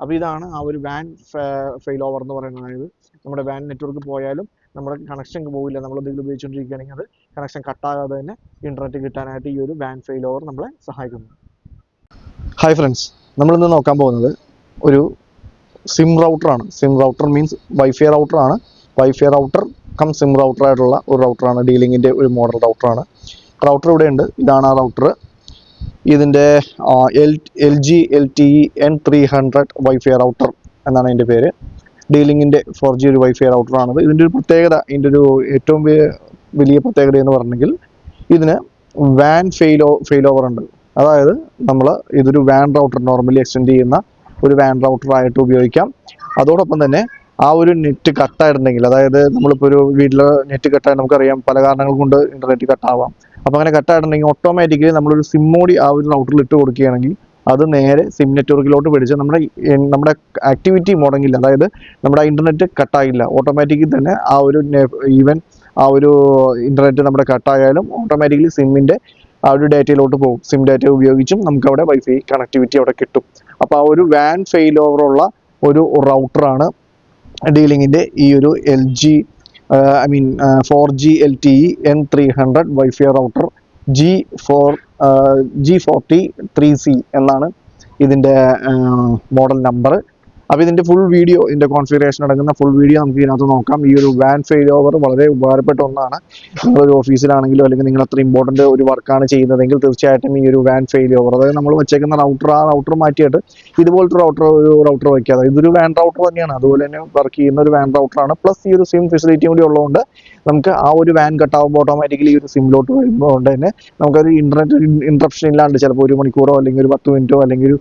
അപ്പോൾ ഇതാണ് ആ ഒരു വാൻ ഫെയിൽ ഓവർ എന്ന് പറയുന്നത്. അതായത് നമ്മുടെ വാൻ നെറ്റ്വർക്ക് പോയാലും നമ്മുടെ കണക്ഷൻ പോവില്ല, നമ്മൾ എന്തെങ്കിലും ഉപയോഗിച്ചുകൊണ്ടിരിക്കുകയാണെങ്കിൽ അത് കണക്ഷൻ കട്ടാകാതെ തന്നെ ഇൻ്റർനെറ്റ് കിട്ടാനായിട്ട് ഈ ഒരു വാൻ ഫെയിൽ ഓവർ നമ്മളെ സഹായിക്കുന്നു. ഹായ് ഫ്രണ്ട്സ്, നമ്മളിന്ന് നോക്കാൻ പോകുന്നത് ഒരു സിം റൗട്ടറാണ്. സിം റൗട്ടർ മീൻസ് വൈഫൈ റൗട്ടറാണ്. Wifi router cum SIM router ആയിട്ടുള്ള ഒരു റൗട്ടറാണ്. ഡീലിങ്ങിൻ്റെ ഒരു മോഡൽ റൗട്ടറാണ്. റൗട്ടർ ഇവിടെ ഉണ്ട്. ഇതാണ് ആ റൗട്ടർ. ഇതിൻ്റെ LG LTE N300 wifi router എന്നാണ് അതിൻ്റെ പേര്. ഡീലിങ്ങിൻ്റെ 4G ഒരു വൈഫൈ റൗട്ടറാണത്. ഇതിൻ്റെ ഒരു പ്രത്യേകത, ഇതിൻ്റെ ഒരു ഏറ്റവും വലിയ പ്രത്യേകത എന്ന് പറഞ്ഞെങ്കിൽ ഇതിന് വാൻ ഫെയിൽ ഓവർ ഉണ്ട്. അതായത് നമ്മൾ ഇതൊരു വാൻ റൗട്ടർ, നോർമലി എക്സ്റ്റെൻഡ് ചെയ്യുന്ന ഒരു വാൻ റൗട്ടറായിട്ട് ഉപയോഗിക്കാം. അതോടൊപ്പം തന്നെ ആ ഒരു നെറ്റ് കട്ടായിട്ടുണ്ടെങ്കിൽ, അതായത് നമ്മളിപ്പോൾ ഒരു വീട്ടിൽ നെറ്റ് കട്ടായി, നമുക്കറിയാം പല കാരണങ്ങൾ കൊണ്ട് ഇൻ്റർനെറ്റ് കട്ടാവാം. അപ്പോൾ അങ്ങനെ കട്ടായിട്ടുണ്ടെങ്കിൽ ഓട്ടോമാറ്റിക്കലി നമ്മളൊരു സിം മോഡി ആ ഒരു റൗട്ടറിൽ ഇട്ട് കൊടുക്കുകയാണെങ്കിൽ അത് നേരെ സിം നെറ്റ്വർക്കിലോട്ട് പിടിച്ച് നമ്മുടെ ആക്ടിവിറ്റി മുടങ്ങില്ല. അതായത് നമ്മുടെ ഇൻ്റർനെറ്റ് കട്ടായില്ല. ഓട്ടോമാറ്റിക്കലി തന്നെ ആ ഒരു ഈവൻ ആ ഒരു ഇൻ്റർനെറ്റ് നമ്മുടെ കട്ടായാലും ഓട്ടോമാറ്റിക്കലി സിമ്മിൻ്റെ ആ ഒരു ഡേറ്റയിലോട്ട് പോകും. സിം ഡേറ്റ ഉപയോഗിച്ചും നമുക്ക് അവിടെ വൈഫൈ കണക്ടിവിറ്റി അവിടെ കിട്ടും. അപ്പോൾ ആ ഒരു വാൻ ഫെയിൽ ഓവറുള്ള ഒരു റൗട്ടറാണ് ഡീലിങ്ങിൻ്റെ ഈ ഒരു LG 4G LTE N300 wifi router G40 3C എന്നാണ് ഇതിൻ്റെ മോഡൽ നമ്പർ. അപ്പോൾ ഇതിൻ്റെ ഫുൾ വീഡിയോ, ഇതിൻ്റെ കോൺഫിഗറേഷൻ അടങ്ങുന്ന ഫുൾ വീഡിയോ നമുക്ക് ഇതിനകത്ത് നോക്കാം. ഈ ഒരു വാൻ ഫെയിൽ ഓവർ വളരെ ഉപകാരപ്പെട്ട ഒന്നാണ്. നിങ്ങളൊരു ഓഫീസിലാണെങ്കിലോ അല്ലെങ്കിൽ നിങ്ങൾ അത്ര ഇമ്പോർട്ടൻ്റ് ഒരു വർക്കാണ് ചെയ്യുന്നതെങ്കിൽ തീർച്ചയായിട്ടും ഈ ഒരു വാൻ ഫെയിൽ ഓവർ, അതായത് നമ്മൾ വെച്ചേക്കുന്ന റൗട്ടർ, ആ റൗട്ടർ മാറ്റിയിട്ട് ഇതുപോലത്തെ റൗട്ടർ വയ്ക്കുക. അതായത് ഇതൊരു വാൻ റൗട്ടർ തന്നെയാണ്, അതുപോലെ തന്നെ വർക്ക് ചെയ്യുന്ന ഒരു വാൻ റൗട്ടറാണ്. പ്ലസ് ഈ ഒരു സിം ഫെസിലിറ്റിയും കൂടി ഉള്ളതുകൊണ്ട് നമുക്ക് ആ ഒരു വാൻ കട്ടാകുമ്പോൾ ഓട്ടോമാറ്റിക്കലി ഈ ഒരു സിമ്മിലോട്ട് വരുമ്പോൾ കൊണ്ട് തന്നെ നമുക്കൊരു ഇൻ്റർനെറ്റ് ഇൻട്രപ്ഷൻ ഇല്ലാണ്ട് ചിലപ്പോൾ 1 മണിക്കൂറോ അല്ലെങ്കിൽ ഒരു 10 മിനിറ്റോ അല്ലെങ്കിൽ ഒരു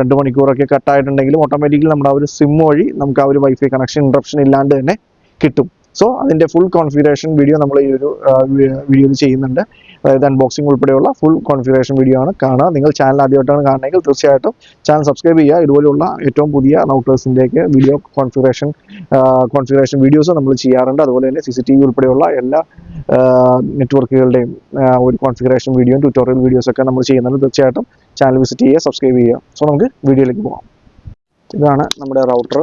2 മണിക്കൂറൊക്കെ കട്ടായിട്ടുണ്ടെങ്കിലും ഓട്ടോമാറ്റിക്കലി നമ്മുടെ ആ ഒരു സിം വഴി നമുക്ക് ആ ഒരു വൈഫൈ കണക്ഷൻ ഇൻട്രപ്ഷൻ ഇല്ലാണ്ട് തന്നെ കിട്ടും. സോ അതിൻ്റെ ഫുൾ കോൺഫിഗറേഷൻ വീഡിയോ നമ്മൾ ഈ ഒരു വീഡിയോയിൽ ചെയ്യുന്നുണ്ട്. അതായത് അൺബോക്സിംഗ് ഉൾപ്പെടെയുള്ള ഫുൾ കോൺഫിഗറേഷൻ വീഡിയോ ആണ് കാണുക. നിങ്ങൾ ചാനൽ ആദ്യമായിട്ടാണ് കാണുന്നതെങ്കിൽ തീർച്ചയായിട്ടും ചാനൽ സബ്സ്ക്രൈബ് ചെയ്യുക. ഇതുപോലെയുള്ള ഏറ്റവും പുതിയ റൗട്ടേഴ്സിൻ്റെയൊക്കെ വീഡിയോ കോൺഫിഗറേഷൻ വീഡിയോസ് നമ്മൾ ചെയ്യാറുണ്ട്. അതുപോലെ തന്നെ CCTV ഉൾപ്പെടെയുള്ള എല്ലാ നെറ്റ്വർക്കുകളുടെയും ഒരു കോൺഫിഗറേഷൻ വീഡിയോയും ട്യൂട്ടോറിയൽ വീഡിയോസൊക്കെ നമ്മൾ ചെയ്യുന്നുണ്ട്. തീർച്ചയായിട്ടും ചാനൽ വിസിറ്റ് ചെയ്യുക, സബ്സ്ക്രൈബ് ചെയ്യുക. സോ നമുക്ക് വീഡിയോയിലേക്ക് പോകാം. ഇതാണ് നമ്മുടെ റൗട്ടർ.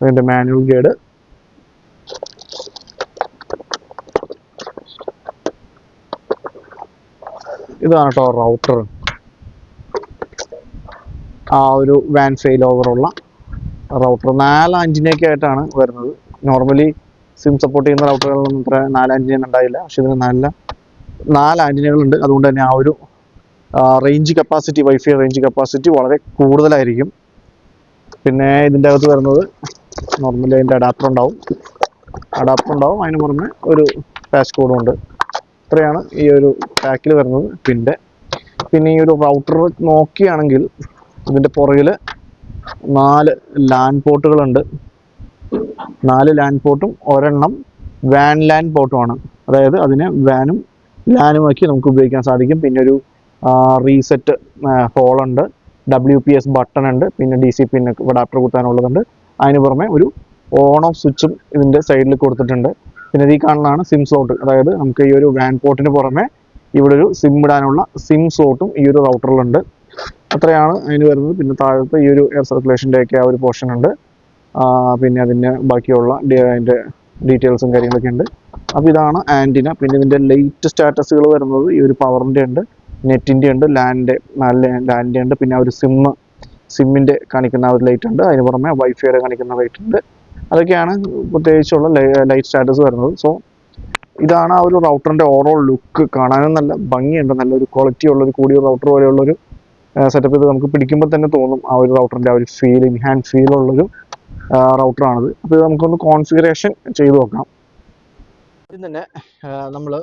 അതിൻ്റെ മാനുവൽ ഗൈഡ്, ഇതാണ് കേട്ടോ റൗട്ടർ. ആ ഒരു വാൻ ഫെയിൽ ഓവറുള്ള റൗട്ടർ 4 ആൻറ്റിനയൊക്കെ ആയിട്ടാണ് വരുന്നത്. നോർമലി സിം സപ്പോർട്ട് ചെയ്യുന്ന റൗട്ടറുകളൊന്നും ഇത്ര 4 ആൻറ്റിന ഉണ്ടായില്ല, പക്ഷെ ഇതിന് 4 ആൻറ്റിനകളുണ്ട്. അതുകൊണ്ട് തന്നെ ആ ഒരു range capacity, wifi range capacity വളരെ കൂടുതലായിരിക്കും. പിന്നെ ഇതിൻ്റെ അകത്ത് വരുന്നത് നോർമലി അതിൻ്റെ അഡാപ്റ്റർ ഉണ്ടാവും. അതിന് പുറമെ ഒരു പാച്ച് കോഡും ഉണ്ട്. ഇത്രയാണ് ഈ ഒരു പാക്കിൽ വരുന്നത്. പിന്നെ ഈ ഒരു റൗട്ടർ നോക്കുകയാണെങ്കിൽ ഇതിൻ്റെ പുറകിൽ 4 ലാൻ പോർട്ടുകളുണ്ട്. 4 ലാൻ പോർട്ടും ഒരെണ്ണം വാൻ ലാൻ പോർട്ടുമാണ്. അതായത് അതിനെ വാനും ലാനുമാക്കി നമുക്ക് ഉപയോഗിക്കാൻ സാധിക്കും. പിന്നെ ഒരു റീസെറ്റ് ഹോളുണ്ട്, WPS ബട്ടൺ ഉണ്ട്, പിന്നെ DC പിൻ അഡാപ്റ്റർ കുത്താനുള്ളതുണ്ട്. അതിന് പുറമെ ഒരു ഓൺ ഓഫ് സ്വിച്ചും ഇതിൻ്റെ സൈഡിൽ കൊടുത്തിട്ടുണ്ട്. പിന്നെ ഈ കാണുന്നതാണ് സിം സ്ലോട്ട്. അതായത് നമുക്ക് ഈ ഒരു വാൻ പോർട്ടിന് പുറമെ ഇവിടെ ഒരു സിം ഇടാനുള്ള സിം സ്ലോട്ടും ഈ ഒരു റൗട്ടറിലുണ്ട്. അത്രയാണ് അതിന് വരുന്നത്. പിന്നെ താഴത്ത് ഈ ഒരു എയർ സർക്കുലേഷൻ്റെയൊക്കെ ആ ഒരു പോർഷൻ ഉണ്ട്. പിന്നെ അതിൻ്റെ ബാക്കിയുള്ള അതിൻ്റെ ഡീറ്റെയിൽസും കാര്യങ്ങളൊക്കെ ഉണ്ട്. അപ്പോൾ ഇതാണ് ആൻറ്റിന. പിന്നെ ഇതിൻ്റെ ലൈറ്റ് സ്റ്റാറ്റസുകൾ വരുന്നത് ഈ ഒരു പവറിൻ്റെ ഉണ്ട്, നെറ്റിൻ്റെ ഉണ്ട്, ലാൻഡിൻ്റെ ഉണ്ട്. പിന്നെ ആ ഒരു സിമ്മിൻ്റെ കാണിക്കുന്ന ആ ഒരു ലൈറ്റ് ഉണ്ട്. അതിന് പുറമെ വൈഫൈയുടെ കാണിക്കുന്ന ലൈറ്റ് ഉണ്ട്. അതൊക്കെയാണ് പ്രത്യേകിച്ചുള്ള ലൈറ്റ് സ്റ്റാറ്റസ് വരുന്നത്. സോ ഇതാണ് ആ ഒരു റൗട്ടറിൻ്റെ ഓവറോൾ ലുക്ക്. കാണാനും നല്ല ഭംഗിയുണ്ട്, നല്ലൊരു ക്വാളിറ്റി ഉള്ളൊരു കൂടിയ റൗട്ടർ പോലെയുള്ളൊരു സെറ്റപ്പ്. ഇത് നമുക്ക് പിടിക്കുമ്പോൾ തന്നെ തോന്നും ആ ഒരു റൗട്ടറിൻ്റെ ആ ഒരു ഹാൻഡ് ഫീലുള്ളൊരു റൗട്ടറാണിത്. അപ്പോൾ ഇത് നമുക്കൊന്ന് കോൺഫിഗറേഷൻ ചെയ്ത് നോക്കാം. ആദ്യം തന്നെ നമ്മൾ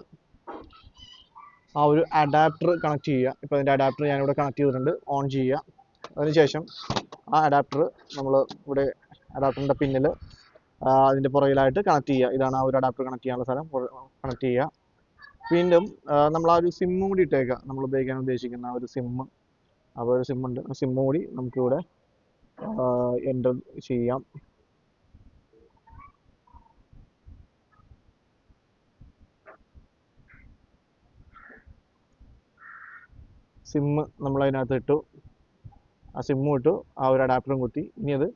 ആ ഒരു അഡാപ്റ്റർ കണക്ട് ചെയ്യുക. ഇപ്പോൾ അതിൻ്റെ അഡാപ്റ്റർ ഞാനിവിടെ കണക്ട് ചെയ്തിട്ടുണ്ട്. ഓൺ ചെയ്യുക. അതിനുശേഷം ആ അഡാപ്റ്റർ നമ്മൾ ഇവിടെ അഡാപ്റ്ററിൻ്റെ പിന്നിൽ അതിൻ്റെ പുറകിലായിട്ട് കണക്ട് ചെയ്യുക. ഇതാണ് ആ ഒരു അഡാപ്റ്റർ കണക്ട് ചെയ്യാനുള്ള സ്ഥലം. കണക്ട് ചെയ്യുക. വീണ്ടും നമ്മൾ ആ ഒരു സിമ്മും കൂടി ഇട്ടേക്കുക. നമ്മൾ ഉപയോഗിക്കാൻ ഉദ്ദേശിക്കുന്ന ആ ഒരു സിമ്മ് അപ്പോൾ ഒരു സിം ഉണ്ട്, ആ സിം കൂടി നമുക്കിവിടെ എൻ്റർ ചെയ്യാം. സിം നമ്മൾ അതിനകത്ത് ഇട്ടു, ആ സിമ്മും ഇട്ടു, ആ ഒരു അഡാപ്റ്ററും കുത്തി. ഇനി അത്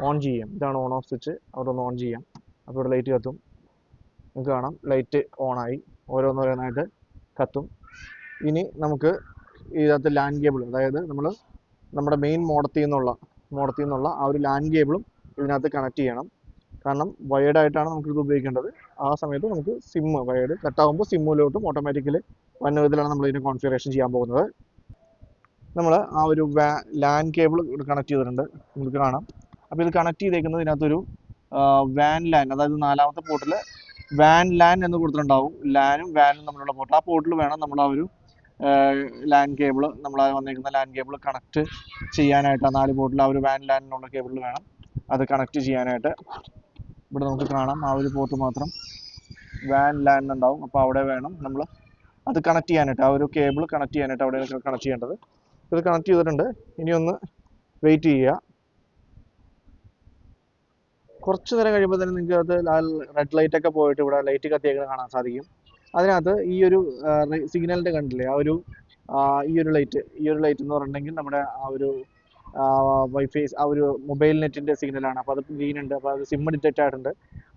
ഓൺ ചെയ്യാം. ഇതാണ് ഓൺ ഓഫ് സ്വിച്ച്, അവിടെ ഒന്ന് ഓൺ ചെയ്യാം. അപ്പോൾ ഇവിടെ ലൈറ്റ് കത്തും, നമുക്ക് കാണാം ലൈറ്റ് ഓണായി, ഓരോന്നോരോന്നായിട്ട് കത്തും. ഇനി നമുക്ക് ഇതിനകത്ത് ലാൻ കേബിൾ, അതായത് നമ്മൾ നമ്മുടെ മെയിൻ മോഡത്തിൽ നിന്നുള്ള ആ ഒരു ലാൻ കേബിളും ഇതിനകത്ത് കണക്ട് ചെയ്യണം. കാരണം വയേർഡായിട്ടാണ് നമുക്കിത് ഉപയോഗിക്കേണ്ടത്. ആ സമയത്ത് നമുക്ക് വയേർഡ് കട്ടാകുമ്പോൾ സിമ്മിലോട്ടും ഓട്ടോമാറ്റിക്കലി വന്ന വിധത്തിലാണ് നമ്മൾ ഇതിനെ കോൺഫിഗറേഷൻ ചെയ്യാൻ പോകുന്നത്. നമ്മൾ ആ ഒരു ലാൻ കേബിൾ കണക്ട് ചെയ്തിട്ടുണ്ട്, നിങ്ങൾക്ക് കാണാം. അപ്പോൾ ഇത് കണക്ട് ചെയ്തേക്കുന്നത് ഇതിനകത്തൊരു വാൻ ലാൻ, അതായത് 4ാമത്തെ പോർട്ടിൽ വാൻ ലാൻ എന്ന് കൊടുത്തിട്ടുണ്ടാവും. ലാനും വാനും തമ്മിലുള്ള പോർട്ട്, ആ പോർട്ടിൽ വേണം നമ്മൾ ആ ഒരു ലാൻ കേബിൾ, നമ്മൾ വന്നിരിക്കുന്ന ലാൻ കേബിൾ കണക്ട് ചെയ്യാനായിട്ട്. ആ 4 പോർട്ടിൽ ആ ഒരു വാൻ ലാൻ എന്നുള്ള കേബിളിൽ വേണം അത് കണക്ട് ചെയ്യാനായിട്ട്. ഇവിടെ നമുക്ക് കാണാം ആ ഒരു പോർട്ട് മാത്രം വാൻ ലാൻ ഉണ്ടാവും. അപ്പോൾ അവിടെ വേണം നമ്മൾ അത് കണക്ട് ചെയ്യാനായിട്ട്, ആ ഒരു കേബിൾ കണക്ട് ചെയ്യാനായിട്ട് അവിടെ കണക്ട് ചെയ്യേണ്ടത്. ഇത് കണക്ട് ചെയ്തിട്ടുണ്ട്. ഇനി ഒന്ന് വെയിറ്റ് ചെയ്യുക. കുറച്ച് നേരം കഴിയുമ്പോൾ തന്നെ നിങ്ങൾക്ക് അത് റെഡ് ലൈറ്റ് ഒക്കെ പോയിട്ട് ഇവിടെ ലൈറ്റ് കത്തിയേക്കുന്നത് കാണാൻ സാധിക്കും. അതിനകത്ത് ഈ ഒരു സിഗ്നലിൻ്റെ കണ്ടില്ലേ, ഈ ഒരു ലൈറ്റ് എന്ന് പറഞ്ഞിട്ടുണ്ടെങ്കിൽ നമ്മുടെ ആ ഒരു വൈഫൈ, ആ ഒരു മൊബൈൽ നെറ്റിൻ്റെ സിഗ്നലാണ്. അപ്പോൾ അത് ഗ്രീൻ ഉണ്ട്, അപ്പോൾ അത് സിം ഡിറ്റക്റ്റ് ആയിട്ടുണ്ട്.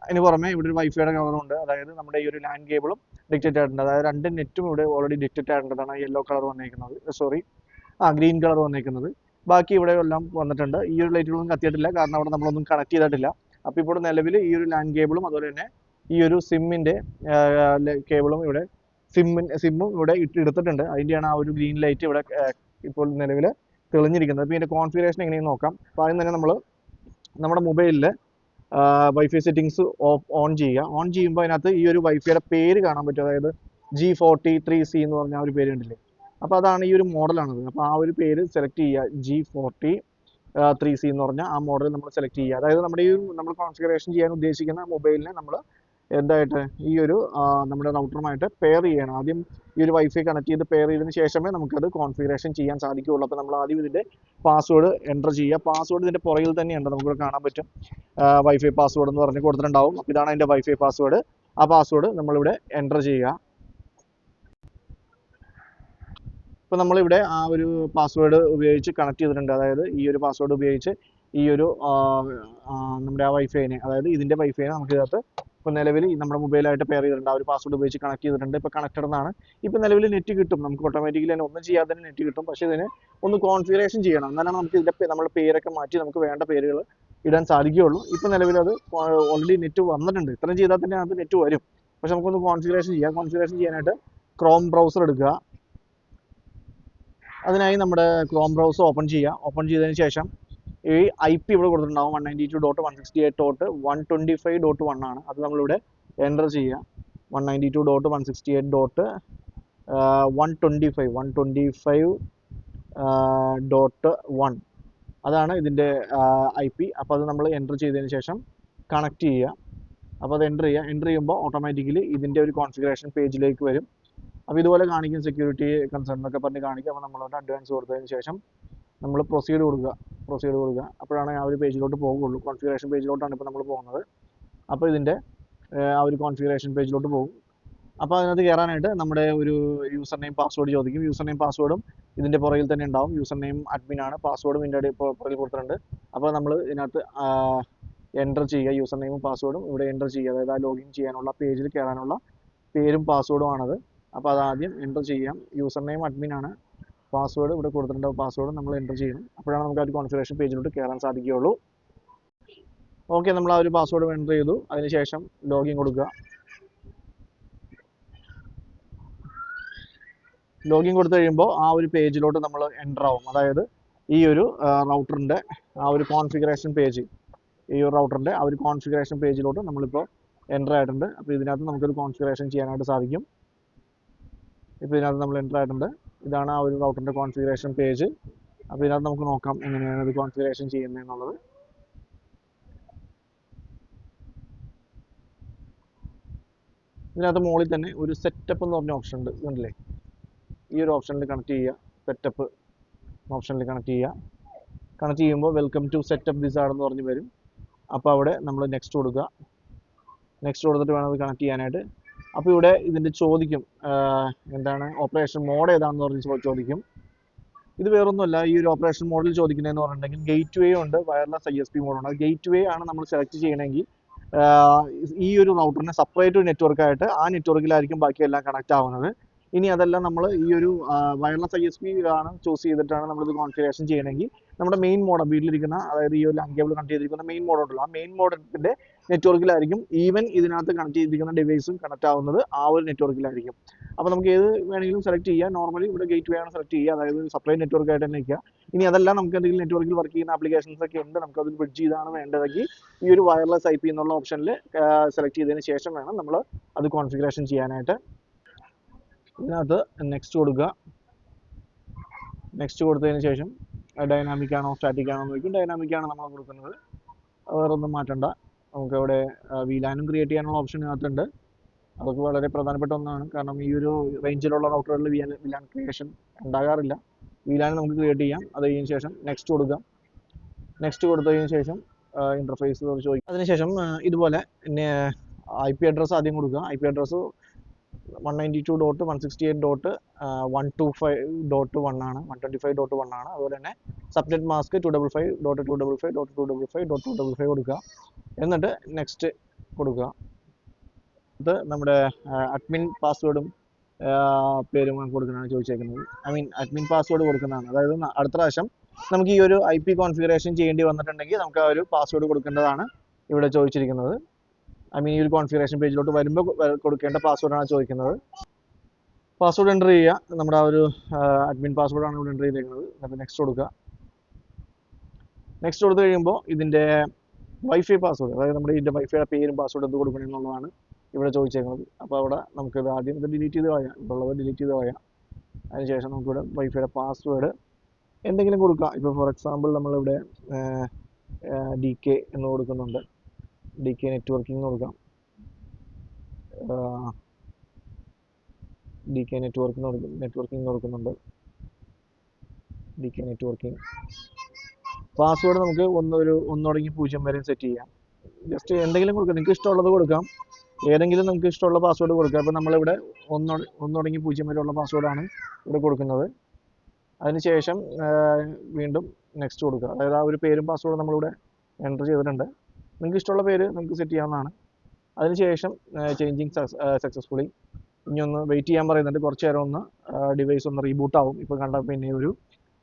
അതിന് പുറമെ ഇവിടെ ഒരു വൈഫൈയുടെ കവറുണ്ട്, അതായത് നമ്മുടെ ഈ ഒരു ലാൻ കേബിളും ഡിറ്റക്റ്റ് ആയിട്ടുണ്ട്. അതായത് 2 നെറ്റും ഇവിടെ ഓൾറെഡി ഡിറ്റക്റ്റ് ആയിട്ടുള്ളതാണ് യെല്ലോ കളർ വന്നിരിക്കുന്നത്, ഗ്രീൻ കളർ വന്നിരിക്കുന്നത്. ബാക്കി ഇവിടെ എല്ലാം വന്നിട്ടുണ്ട്. ഈ ഒരു ലൈറ്റുകളൊന്നും കത്തിയിട്ടില്ല, കാരണം അവിടെ നമ്മളൊന്നും കണക്ട് ചെയ്തിട്ടില്ല. അപ്പോൾ ഇപ്പോൾ നിലവിൽ ഈ ഒരു ലാൻ കേബിളും അതുപോലെ തന്നെ ഈ ഒരു സിമ്മിൻ്റെ കേബിളും ഇവിടെ സിമ്മും ഇവിടെ എടുത്തിട്ടുണ്ട്. അതിൻ്റെയാണ് ആ ഒരു ഗ്രീൻ ലൈറ്റ് ഇവിടെ ഇപ്പോൾ നിലവിൽ തെളിഞ്ഞിരിക്കുന്നത്. അപ്പോൾ ഇതിൻ്റെ കോൺഫിഗറേഷൻ എങ്ങനെയെന്ന് നോക്കാം. അപ്പോൾ ആദ്യം തന്നെ നമ്മൾ നമ്മുടെ മൊബൈലിൽ വൈഫൈ സെറ്റിങ്സ് ഓൺ ചെയ്യുക. ഓൺ ചെയ്യുമ്പോൾ അതിനകത്ത് ഈ ഒരു വൈഫൈയുടെ പേര് കാണാൻ പറ്റും, അതായത് G43C എന്ന് പറഞ്ഞ ആ ഒരു പേര് കണ്ടില്ലേ. അപ്പോൾ അതാണ് ഈ ഒരു മോഡലാണത്. അപ്പോൾ ആ ഒരു പേര് സെലക്ട് ചെയ്യുക, G43C എന്ന് പറഞ്ഞാൽ ആ മോഡൽ നമ്മൾ സെലക്ട് ചെയ്യുക. അതായത് നമ്മുടെ നമ്മൾ കോൺഫിഗറേഷൻ ചെയ്യാൻ ഉദ്ദേശിക്കുന്ന മൊബൈലിനെ നമ്മൾ എന്തായിട്ട് ഈ ഒരു നമ്മുടെ റൗട്ടറുമായിട്ട് പെയർ ചെയ്യണം. ആദ്യം ഈ ഒരു വൈഫൈ കണക്ട് ചെയ്ത് പെയർ ചെയ്തതിന് ശേഷമേ നമുക്കത് കോൺഫിഗറേഷൻ ചെയ്യാൻ സാധിക്കുകയുള്ളൂ. അപ്പോൾ നമ്മൾ ആദ്യം ഇതിൻ്റെ പാസ്വേഡ് എൻ്റർ ചെയ്യുക. പാസ്വേഡ് ഇതിൻ്റെ പുറകിൽ തന്നെയുണ്ട്, നമുക്ക് കാണാൻ പറ്റും. വൈഫൈ പാസ്വേഡ് എന്ന് പറഞ്ഞ് കൊടുത്തിട്ടുണ്ടാവും. അപ്പോൾ ഇതാണ് അതിൻ്റെ വൈഫൈ പാസ്വേഡ്. ആ പാസ്വേഡ് നമ്മളിവിടെ എൻ്റർ ചെയ്യുക. ഇപ്പോൾ നമ്മളിവിടെ ആ ഒരു പാസ്വേഡ് ഉപയോഗിച്ച് കണക്ട് ചെയ്തിട്ടുണ്ട്. അതായത് ഈ ഒരു പാസ്വേഡ് ഉപയോഗിച്ച് ഈ ഒരു നമ്മുടെ ആ വൈഫൈനെ, അതായത് ഇതിൻ്റെ വൈഫൈനെ നമുക്ക് ഇതിനകത്ത് ഇപ്പോൾ നിലവിൽ നമ്മുടെ മൊബൈലായിട്ട് പെയർ ചെയ്തിട്ടുണ്ട്. ആ ഒരു പാസ്വേഡ് ഉപയോഗിച്ച് കണക്ട് ചെയ്തിട്ടുണ്ട്. ഇപ്പോൾ കണക്റ്റഡ് എന്നാണ്. ഇപ്പോൾ നിലവിൽ നെറ്റ് കിട്ടും, നമുക്ക് ഓട്ടോമാറ്റിക്കലി തന്നെ ഒന്നും ചെയ്യാതെ തന്നെ നെറ്റ് കിട്ടും. പക്ഷേ ഇതിന് ഒന്ന് കോൺഫിഗറേഷൻ ചെയ്യണം, എന്നാലാണ് നമുക്ക് ഇതിൻ്റെ നമ്മുടെ പേരൊക്കെ മാറ്റി നമുക്ക് വേണ്ട പേരുകൾ ഇടാൻ സാധിക്കുകയുള്ളൂ. ഇപ്പോൾ നിലവിൽ അത് ഓൾറെഡി നെറ്റ് വന്നിട്ടുണ്ട്. ഇത്രയും ചെയ്താൽ തന്നെ അത് നെറ്റ് വരും. പക്ഷെ നമുക്കൊന്ന് കോൺഫിഗറേഷൻ ചെയ്യാം. കോൺഫിഗറേഷൻ ചെയ്യാനായിട്ട് ക്രോം ബ്രൗസർ എടുക്കുക. അതിനായി നമ്മുടെ ക്രോം ബ്രൗസർ ഓപ്പൺ ചെയ്യുക. ഓപ്പൺ ചെയ്തതിന് ശേഷം ഈ IP ഇവിടെ കൊടുത്തിട്ടുണ്ടാവും, 192.168.125.1 ആണ്. അത് നമ്മളിവിടെ എൻ്റർ ചെയ്യുക. 192.168.125.1 അതാണ് ഇതിൻ്റെ IP. അപ്പോൾ അത് നമ്മൾ എൻ്റർ ചെയ്തതിന് ശേഷം കണക്ട് ചെയ്യുക. അപ്പോൾ അത് എൻ്റർ ചെയ്യുമ്പോൾ ഓട്ടോമാറ്റിക്കലി ഇതിൻ്റെ ഒരു കോൺഫിഗറേഷൻ പേജിലേക്ക് വരും. അപ്പോൾ ഇതുപോലെ കാണിക്കും, സെക്യൂരിറ്റി കൺസേൺ എന്നൊക്കെ പറഞ്ഞ് കാണിക്കും. അപ്പോൾ നമ്മളോട് അഡ്വാൻസ് കൊടുത്തതിന് ശേഷം നമ്മൾ പ്രൊസീഡ് കൊടുക്കുക. അപ്പോഴാണ് ആ ഒരു പേജിലോട്ട് പോകുള്ളൂ. കോൺഫിഗറേഷൻ പേജിലോട്ടാണ് ഇപ്പോൾ നമ്മൾ പോകുന്നത്. അപ്പോൾ ഇതിൻ്റെ ആ ഒരു കോൺഫിഗറേഷൻ പേജിലോട്ട് പോകും. അപ്പോൾ അതിനകത്ത് കയറാനായിട്ട് നമ്മുടെ ഒരു യൂസർ നെയിം പാസ്വേഡ് ചോദിക്കും. യൂസർ നെയിം പാസ്വേഡും ഇതിൻ്റെ പുറകിൽ തന്നെ ഉണ്ടാവും. യൂസർ നെയിം അഡ്മിനാണ്, പാസ്വേഡും ഇതിൻ്റെ പുറകിൽ കൊടുത്തിട്ടുണ്ട്. അപ്പോൾ നമ്മൾ ഇതിനകത്ത് എൻ്റർ ചെയ്യുക. യൂസർ നെയിമും പാസ്വേഡും ഇവിടെ എൻ്റർ ചെയ്യുക. അതായത് ആ ലോഗിൻ ചെയ്യാനുള്ള പേജിൽ കയറാനുള്ള പേരും പാസ്വേഡുമാണത്. അപ്പോൾ അതാദ്യം എൻ്റർ ചെയ്യാം. യൂസർ നെയിം അഡ്മിനാണ്, പാസ്വേഡ് ഇവിടെ കൊടുത്തിട്ടുണ്ട്. പാസ്വേഡ് നമ്മൾ എൻ്റർ ചെയ്യണം. അപ്പോഴാണ് നമുക്ക് ആ ഒരു കോൺഫിഗറേഷൻ പേജിലോട്ട് കയറാൻ സാധിക്കുകയുള്ളൂ. ഓക്കെ, നമ്മൾ ആ ഒരു പാസ്വേഡ് എൻ്റർ ചെയ്തു. അതിനുശേഷം ലോഗിൻ കൊടുക്കുക. ലോഗിൻ കൊടുത്തു കഴിയുമ്പോൾ ആ ഒരു പേജിലോട്ട് നമ്മൾ എൻ്റർ ആവും. അതായത് ഈ ഒരു റൗട്ടറിൻ്റെ ആ ഒരു കോൺഫിഗറേഷൻ പേജ്, ഈ ഒരു റൗട്ടറിൻ്റെ ആ ഒരു കോൺഫിഗറേഷൻ പേജിലോട്ട് നമ്മളിപ്പോൾ എൻ്റർ ആയിട്ടുണ്ട്. അപ്പോൾ ഇതിനകത്ത് നമുക്കൊരു കോൺഫിഗറേഷൻ ചെയ്യാനായിട്ട് സാധിക്കും. ഇപ്പോൾ ഇതിനകത്ത് നമ്മൾ എൻ്റർ ആയിട്ടുണ്ട്. ഇതാണ് ആ ഒരു റൗട്ടറിൻ്റെ കോൺഫിഗറേഷൻ പേജ്. അപ്പോൾ ഇതിനകത്ത് നമുക്ക് നോക്കാം എങ്ങനെയാണ് ഇത് കോൺഫിഗറേഷൻ ചെയ്യുന്നത് എന്നുള്ളത്. ഇതിനകത്ത് മുകളിൽ തന്നെ ഒരു സെറ്റപ്പ് എന്ന് പറഞ്ഞ ഓപ്ഷൻ ഉണ്ട്, കണ്ടില്ലേ. ഈ ഒരു ഓപ്ഷനിൽ കണക്ട് ചെയ്യുക. സെറ്റപ്പ് ഓപ്ഷനിൽ കണക്ട് ചെയ്യുക. കണക്ട് ചെയ്യുമ്പോൾ വെൽക്കം ടു സെറ്റപ്പ് വിസാർഡ് എന്ന് പറഞ്ഞ് വരും. അപ്പോൾ അവിടെ നമ്മൾ നെക്സ്റ്റ് കൊടുക്കുക. നെക്സ്റ്റ് കൊടുത്തിട്ട് വേണം അത് കണക്ട് ചെയ്യാനായിട്ട്. അപ്പോൾ ഇവിടെ ഇതിൻ്റെ ചോദിക്കും എന്താണ് ഓപ്പറേഷൻ മോഡ് ഏതാണെന്ന് പറഞ്ഞ് ചോദിക്കും. ഇത് വേറൊന്നുമല്ല, ഈ ഒരു ഓപ്പറേഷൻ മോഡിൽ ചോദിക്കുന്നതെന്ന് പറഞ്ഞിട്ടുണ്ടെങ്കിൽ ഗേറ്റ് വേ ഉണ്ട്, വയർലെസ് ISP മോഡുണ്ട്. അത് ഗേറ്റ് വേ ആണ് നമ്മൾ സെലക്ട് ചെയ്യണമെങ്കിൽ ഈ ഒരു റൗട്ടറിനെ സെപ്പറേറ്റ് നെറ്റ്വർക്കായിട്ട് ആ നെറ്റ്വർക്കിലായിരിക്കും ബാക്കിയെല്ലാം കണക്ട് ആവുന്നത്. ഇനി അതല്ല നമ്മൾ ഈ ഒരു വയർലെസ് ISP ആണ് ചൂസ് ചെയ്തിട്ടാണ് നമ്മളിത് കോൺഫിഗറേഷൻ ചെയ്യണമെങ്കിൽ നമ്മുടെ മെയിൻ മോഡം വീട്ടിലിരിക്കുന്ന, അതായത് ഈ ഒരു LAN കേബിൾ കണക്ട് ചെയ്തിരിക്കുന്ന മെയിൻ മോഡ് ഉണ്ടല്ലോ, ആ മെയിൻ മോഡത്തിൻ്റെ നെറ്റ്വർക്കിലായിരിക്കും ഈവൻ ഇതിനകത്ത് കണക്ട് ചെയ്തിരിക്കുന്ന ഡിവൈസും കണക്ട് ആവുന്നത് ആ ഒരു നെറ്റ്വർക്കിലായിരിക്കും. അപ്പോൾ നമുക്ക് ഏത് വേണമെങ്കിലും സെലക്ട് ചെയ്യാം. നോർമലി ഇവിടെ ഗേറ്റ് വേ ആണ് സെലക്ട് ചെയ്യുക, അതായത് സെപ്പറേറ്റ് നെറ്റ്വർക്കായിട്ട് തന്നെ നിൽക്കുക. ഇനി അതല്ല നമുക്ക് എന്തെങ്കിലും നെറ്റ്വർക്കിൽ വർക്ക് ചെയ്യുന്ന ആപ്ലിക്കേഷൻസ് ഒക്കെ ഉണ്ട്, നമുക്ക് അതിൽ ബ്രിഡ്ജ് ചെയ്താണ് വേണ്ടതെങ്കിൽ ഈ ഒരു വയർലെസ് IP എന്നുള്ള ഓപ്ഷനിൽ സെലക്ട് ചെയ്തതിന് ശേഷം വേണം നമ്മൾ അത് കോൺഫിഗറേഷൻ ചെയ്യാനായിട്ട്. ഇതിനകത്ത് നെക്സ്റ്റ് കൊടുക്കുക. നെക്സ്റ്റ് കൊടുത്തതിന് ശേഷം ഡൈനാമിക് ആണോ സ്റ്റാറ്റിക് ആണോ എന്ന് ചോദിക്കും. ഡൈനാമിക് ആണ് നമ്മൾ കൊടുക്കുന്നത്, വേറെ ഒന്നും മാറ്റണ്ട. നമുക്ക് ഇവിടെ VLAN ക്രിയേറ്റ് ചെയ്യാനുള്ള ഓപ്ഷൻ ഇതിനകത്തുണ്ട്. അതൊക്കെ വളരെ പ്രധാനപ്പെട്ട ഒന്നാണ്, കാരണം ഈ ഒരു റേഞ്ചിലുള്ള റൗട്ടറുകളിൽ VLAN ക്രിയേഷൻ ഉണ്ടാകാറില്ല. VLAN നമുക്ക് ക്രിയേറ്റ് ചെയ്യാം. അത് കഴിഞ്ഞ ശേഷം നെക്സ്റ്റ് കൊടുക്കുക. നെക്സ്റ്റ് കൊടുത്തതിന് ശേഷം ഇൻ്റർഫേസ് ചോദിക്കും. അതിനുശേഷം ഇതുപോലെ IP അഡ്രസ്സ് ആദ്യം കൊടുക്കുക. IP അഡ്രസ്സ് 192.168.125.1 ആണ്, 125.1 ആണ്. അതുപോലെ തന്നെ സബ്നെറ്റ് മാസ്ക് 255.255.255.255 കൊടുക്കുക. എന്നിട്ട് നെക്സ്റ്റ് കൊടുക്കുക. ഇത് നമ്മുടെ അഡ്മിൻ പാസ്വേഡും പേരും കൊടുക്കുന്നതാണ് ചോദിച്ചേക്കുന്നത്. അഡ്മിൻ പാസ്വേഡ് കൊടുക്കുന്നതാണ്. അതായത് അടുത്ത പ്രാവശ്യം നമുക്ക് ഈ ഒരു IP കോൺഫിഗറേഷൻ ചെയ്യേണ്ടി വന്നിട്ടുണ്ടെങ്കിൽ നമുക്ക് ആ ഒരു പാസ്വേഡ് കൊടുക്കേണ്ടതാണ് ഇവിടെ ചോദിച്ചിരിക്കുന്നത്. ഈ ഒരു കോൺഫിഗറേഷൻ പേജിലോട്ട് വരുമ്പോൾ കൊടുക്കേണ്ട പാസ്വേഡാണ് ചോദിക്കുന്നത്. പാസ്വേഡ് എൻ്റർ ചെയ്യുക. നമ്മുടെ ആ ഒരു അഡ്മിൻ പാസ്വേഡാണ് ഇവിടെ എൻ്റർ ചെയ്തേക്കുന്നത്. അപ്പോൾ നെക്സ്റ്റ് കൊടുക്കുക. നെക്സ്റ്റ് കൊടുത്തു കഴിയുമ്പോൾ ഇതിൻ്റെ വൈഫൈ പാസ്വേഡ്, അതായത് നമ്മുടെ ഇതിൻ്റെ വൈഫൈയുടെ പേരും പാസ്വേഡ് എന്ത് കൊടുക്കണം എന്നുള്ളതാണ് ഇവിടെ ചോദിച്ചേക്കുന്നത്. അപ്പോൾ അവിടെ നമുക്കിത് ആദ്യം ഇത് ഡിലീറ്റ് ചെയ്ത് കളയാം, ഇതുള്ളത് ഡിലീറ്റ് ചെയ്ത് കളയാം. അതിനുശേഷം നമുക്കിവിടെ വൈഫൈയുടെ പാസ്വേഡ് എന്തെങ്കിലും കൊടുക്കാം. ഇപ്പോൾ ഫോർ എക്സാമ്പിൾ നമ്മളിവിടെ DK എന്ന് കൊടുക്കുന്നുണ്ട്, DK നെറ്റ്വർക്കിംഗ് കൊടുക്കാം. DK നെറ്റ്വർക്കിംഗ് കൊടുക്കുന്നുണ്ട്. DK നെറ്റ്വർക്കിംഗ് പാസ്വേഡ് നമുക്ക് 1 തുടങ്ങി 0 വരെ സെറ്റ് ചെയ്യാം. ജസ്റ്റ് എന്തെങ്കിലും കൊടുക്കാം, നിങ്ങൾക്ക് ഇഷ്ടമുള്ളത് കൊടുക്കാം. ഏതെങ്കിലും നമുക്ക് ഇഷ്ടമുള്ള പാസ്വേഡ് കൊടുക്കാം. അപ്പോൾ നമ്മളിവിടെ 1 തുടങ്ങി 0 വരെയുള്ള പാസ്വേഡാണ് ഇവിടെ കൊടുക്കുന്നത്. അതിനുശേഷം വീണ്ടും നെക്സ്റ്റ് കൊടുക്കുക. അതായത് ആ ഒരു പേരും പാസ്വേഡും നമ്മളിവിടെ എൻ്റർ ചെയ്തിട്ടുണ്ട്. നിങ്ങൾക്ക് ഇഷ്ടമുള്ള പേര് നമുക്ക് സെറ്റ് ചെയ്യാവുന്നതാണ്. അതിനുശേഷം ചേഞ്ചിങ് സക്സസ്ഫുള്ളി. ഇനി ഒന്ന് വെയിറ്റ് ചെയ്യാൻ പറയുന്നുണ്ട്. കുറച്ച് നേരം ഒന്ന് ഡിവൈസ് ഒന്ന് റീബൂട്ട് ആവും. ഇപ്പോൾ കണ്ട പിന്നെ ഒരു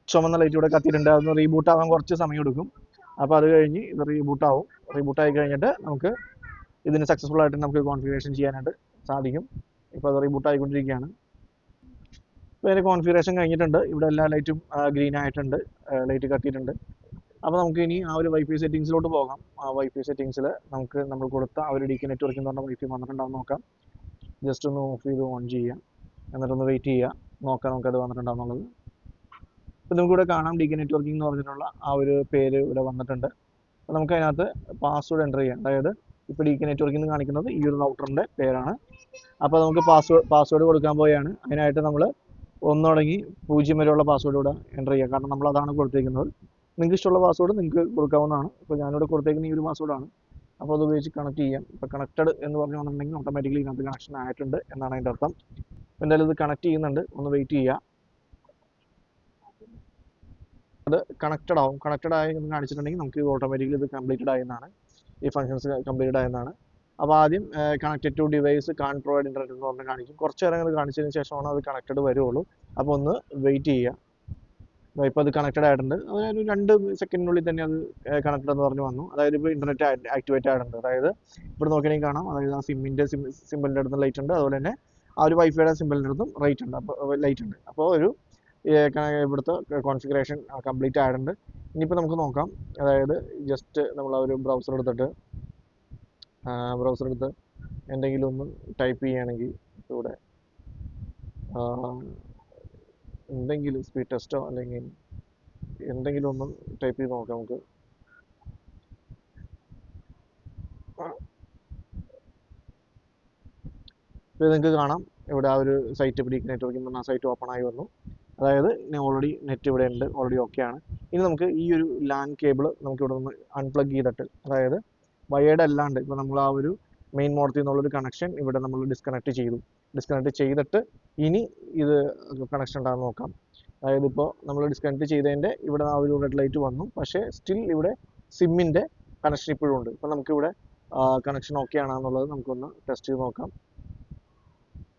ചുമന്ന ലൈറ്റ് ഇവിടെ കത്തിയിട്ടുണ്ട്, അതൊന്ന് റീബൂട്ട് ആവാൻ കുറച്ച് സമയം എടുക്കും. അപ്പോൾ അത് കഴിഞ്ഞ് ഇത് റീബൂട്ട് ആവും. റീബൂട്ട് ആയി കഴിഞ്ഞിട്ട് നമുക്ക് ഇതിന് സക്സസ്ഫുൾ ആയിട്ട് നമുക്ക് കോൺഫിഗറേഷൻ ചെയ്യാനായിട്ട് സാധിക്കും. ഇപ്പോൾ അത് റീബൂട്ട് ആയിക്കൊണ്ടിരിക്കുകയാണ്. ഇപ്പോൾ അതിൻ്റെ കോൺഫിഗറേഷൻ കഴിഞ്ഞിട്ടുണ്ട്. ഇവിടെ എല്ലാ ലൈറ്റും ഗ്രീൻ ആയിട്ടുണ്ട്, ലൈറ്റ് കത്തിയിട്ടുണ്ട്. അപ്പോൾ നമുക്ക് ഇനി ആ ഒരു വൈഫൈ സെറ്റിങ്സിലോട്ട് പോകാം. ആ വൈഫൈ സെറ്റിങ്സിൽ നമുക്ക് നമ്മൾ കൊടുത്ത ആ ഒരു DK നെറ്റ്വർക്കിംഗ് എന്ന് പറഞ്ഞ വൈഫൈ വന്നിട്ടുണ്ടാവും നോക്കാം. ജസ്റ്റ് ഒന്ന് ഓഫ് ചെയ്ത് ഓൺ ചെയ്യാം, എന്നിട്ടൊന്ന് വെയിറ്റ് ചെയ്യുക, നോക്കാം നമുക്കത് വന്നിട്ടുണ്ടാവുന്നുള്ളത്. ഇപ്പോൾ നമുക്കിവിടെ കാണാം DK നെറ്റ്വർക്കിംഗ് എന്ന് പറഞ്ഞിട്ടുള്ള ആ ഒരു പേര് ഇവിടെ വന്നിട്ടുണ്ട്. അപ്പോൾ നമുക്ക് അതിനകത്ത് പാസ്വേഡ് എൻ്റർ ചെയ്യാം. അതായത് ഇപ്പോൾ DK നെറ്റ്വർക്കിംഗ് എന്ന് കാണിക്കുന്നത് ഈ ഒരു റൗട്ടറിൻ്റെ പേരാണ്. അപ്പോൾ നമുക്ക് പാസ്വേഡ് കൊടുക്കാൻ പോയാണ്. അതിനായിട്ട് നമ്മൾ 1 തുടങ്ങി 0 വരെയുള്ള പാസ്വേഡ് ഇവിടെ എൻ്റർ ചെയ്യാം, കാരണം നമ്മൾ അതാണ് കൊടുത്തിരിക്കുന്നത്. നിങ്ങൾക്ക് ഇഷ്ടമുള്ള പാസ്വേഡ് നിങ്ങൾക്ക് കൊടുക്കാവുന്നതാണ്. ഇപ്പോൾ ഞാനിവിടെ കൊടുത്തേക്കുന്ന ഈ ഒരു പാസ്വേഡാണ്. അപ്പോൾ അത് ഉപയോഗിച്ച് കണക്ട് ചെയ്യാം. ഇപ്പോൾ കണക്റ്റഡ് എന്ന് പറഞ്ഞു വന്നിട്ടുണ്ടെങ്കിൽ ഓട്ടോമാറ്റിക്കലി ഇതിനകത്ത് കണക്ഷൻ ആയിട്ടുണ്ട് എന്നാണ് അതിൻ്റെ അർത്ഥം. എന്തായാലും ഇത് കണക്ട് ചെയ്യുന്നുണ്ട്, ഒന്ന് വെയിറ്റ് ചെയ്യുക. അത് കണക്റ്റഡ് ആവും. കണക്റ്റഡ് ആയി എന്ന് കാണിച്ചിട്ടുണ്ടെങ്കിൽ നമുക്ക് ഓട്ടോമാറ്റിക്കലി ഇത് കംപ്ലീറ്റഡ് ആയെന്നാണ്, ഈ ഫംഗ്ഷൻസ് കംപ്ലീറ്റഡ് ആയെന്നാണ്. അപ്പോൾ ആദ്യം connected to device can provide internet എന്ന് പറഞ്ഞ് കാണിക്കും. കുറച്ച് നേരം കാണിച്ചതിന് ശേഷമാണ് അത് കണക്റ്റഡ് വരുള്ളൂ. അപ്പോൾ ഒന്ന് വെയിറ്റ് ചെയ്യുക. ഇപ്പോൾ അത് കണക്റ്റഡ് ആയിട്ടുണ്ട്. അതായത് 2 സെക്കൻഡിനുള്ളിൽ തന്നെ അത് കണക്റ്റഡ് എന്ന് പറഞ്ഞു വന്നു. അതായത് ഇപ്പോൾ ഇൻ്റർനെറ്റ് ആക്ടിവേറ്റ് ആയിട്ടുണ്ട്. അതായത് ഇവിടെ നോക്കിയാണെങ്കിൽ കാണാം, അതായത് ആ സിമ്പിളിൻ്റെ അടുത്ത് ലൈറ്റ് ഉണ്ട്, അതുപോലെ തന്നെ ആ ഒരു വൈഫൈയുടെ സിമ്പിളിൻ്റെ അടുത്തും ലൈറ്റ് ഉണ്ട്. അപ്പോൾ ഒരു ഇവിടുത്തെ കോൺഫിഗറേഷൻ കംപ്ലീറ്റ് ആയിട്ടുണ്ട്. ഇനിയിപ്പോൾ നമുക്ക് നോക്കാം. അതായത് ജസ്റ്റ് നമ്മൾ ആ ഒരു ബ്രൗസർ എടുത്ത് എന്തെങ്കിലും ഒന്ന് ടൈപ്പ് ചെയ്യുകയാണെങ്കിൽ ഇവിടെ എന്തെങ്കിലും സ്പീഡ് ടെസ്റ്റോ അല്ലെങ്കിൽ എന്തെങ്കിലും ഒന്ന് ടൈപ്പ് ചെയ്ത് നോക്കാം നമുക്ക്. ഇപ്പോൾ നിങ്ങൾക്ക് കാണാം ഇവിടെ ആ ഒരു സൈറ്റ് DK നെറ്റ്വർക്കിംഗ് എന്ന സൈറ്റ് ഓപ്പൺ ആയി വന്നു. അതായത് ഇനി ഓൾറെഡി നെറ്റ് ഇവിടെ ഉണ്ട്, ഓൾറെഡി ഓക്കെ ആണ്. ഇനി നമുക്ക് ഈ ഒരു ലാൻ കേബിൾ നമുക്ക് ഇവിടെ നിന്ന് അൺപ്ലഗ് ചെയ്തിട്ട്, അതായത് വയേർഡ് അല്ലാണ്ട് ഇപ്പോൾ നമ്മൾ ആ ഒരു മെയിൻ മോഡത്തിൽ നിന്നുള്ളൊരു കണക്ഷൻ ഇവിടെ നമ്മൾ ഡിസ്കണക്ട് ചെയ്തിട്ട് ഇനി ഇത് കണക്ഷൻ ഉണ്ടാകുന്ന നോക്കാം. അതായത് ഇപ്പോൾ നമ്മൾ ഡിസ്കണക്ട് ചെയ്തതിൻ്റെ ഇവിടെ ആ ഒരു റെഡ് ലൈറ്റ് വന്നു, പക്ഷേ സ്റ്റിൽ ഇവിടെ സിമ്മിൻ്റെ കണക്ഷൻ ഇപ്പോഴും ഉണ്ട്. ഇപ്പോൾ നമുക്കിവിടെ കണക്ഷൻ ഓക്കെ ആണെന്നുള്ളത് നമുക്കൊന്ന് ടെസ്റ്റ് ചെയ്ത് നോക്കാം.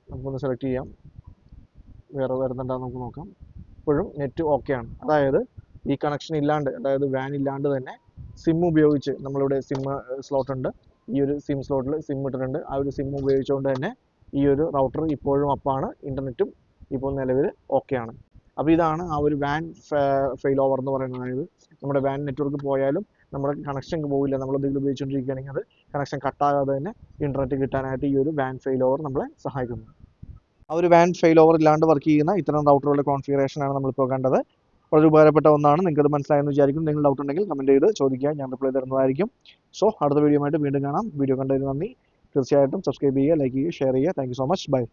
നമുക്കൊന്ന് സെലക്ട് ചെയ്യാം, വേറെ വരുന്നുണ്ടാകും നമുക്ക് നോക്കാം. ഇപ്പോഴും നെറ്റ് ഓക്കെ ആണ്. അതായത് ഈ കണക്ഷൻ ഇല്ലാണ്ട്, അതായത് വാൻ ഇല്ലാണ്ട് തന്നെ സിം ഉപയോഗിച്ച്, നമ്മളിവിടെ സിം സ്ലോട്ട് ഉണ്ട്, ഈ ഒരു സിം സ്ലോട്ടിൽ സിം ഇട്ടിട്ടുണ്ട്. ആ ഒരു സിം ഉപയോഗിച്ചുകൊണ്ട് തന്നെ ഈ ഒരു റൗട്ടർ ഇപ്പോഴും അപ്പാണ്, ഇൻ്റർനെറ്റും ഇപ്പോൾ നിലവിൽ ഓക്കെ ആണ്. അപ്പോൾ ഇതാണ് ആ ഒരു വാൻ ഫെയിൽ ഓവർ എന്ന് പറയുന്നത്. അതായത് നമ്മുടെ വാൻ നെറ്റ്വർക്ക് പോയാലും നമ്മുടെ കണക്ഷൻ പോവില്ല, നമ്മൾ എന്തെങ്കിലും ഉപയോഗിച്ചുകൊണ്ടിരിക്കുകയാണെങ്കിൽ അത് കണക്ഷൻ കട്ടാകാതെ തന്നെ ഇൻ്റർനെറ്റ് കിട്ടാനായിട്ട് ഈ ഒരു വാൻ ഫെയിൽ ഓവർ നമ്മളെ സഹായിക്കുന്നു. ആ ഒരു വാൻ ഫെയിൽ ഓവർ ഇല്ലാണ്ട് വർക്ക് ചെയ്യുന്ന ഇത്തരം റൗട്ടറുകളുടെ കോൺഫിഗറേഷനാണ് നമ്മളിപ്പോൾ കണ്ടത്. വളരെ ഉപകാരപ്പെട്ട ഒന്നാണ്. നിങ്ങൾക്കത് മനസ്സിലായെന്ന് വിചാരിക്കും. നിങ്ങൾ ഡൗട്ട് ഉണ്ടെങ്കിൽ കമൻറ്റ് ചെയ്ത് ചോദിക്കുക, ഞാൻ റിപ്ലൈ തരുന്നതായിരിക്കും. സോ അടുത്ത വീഡിയോ ആയിട്ട് വീണ്ടും കാണാം. വീഡിയോ കണ്ടതിന് നന്ദി. തീർച്ചയായിട്ടും സബ്സ്ക്രൈബ് ചെയ്യുക, ലൈക്ക് ചെയ്യുക, ഷെയർ ചെയ്യുക. Thank you so much. By.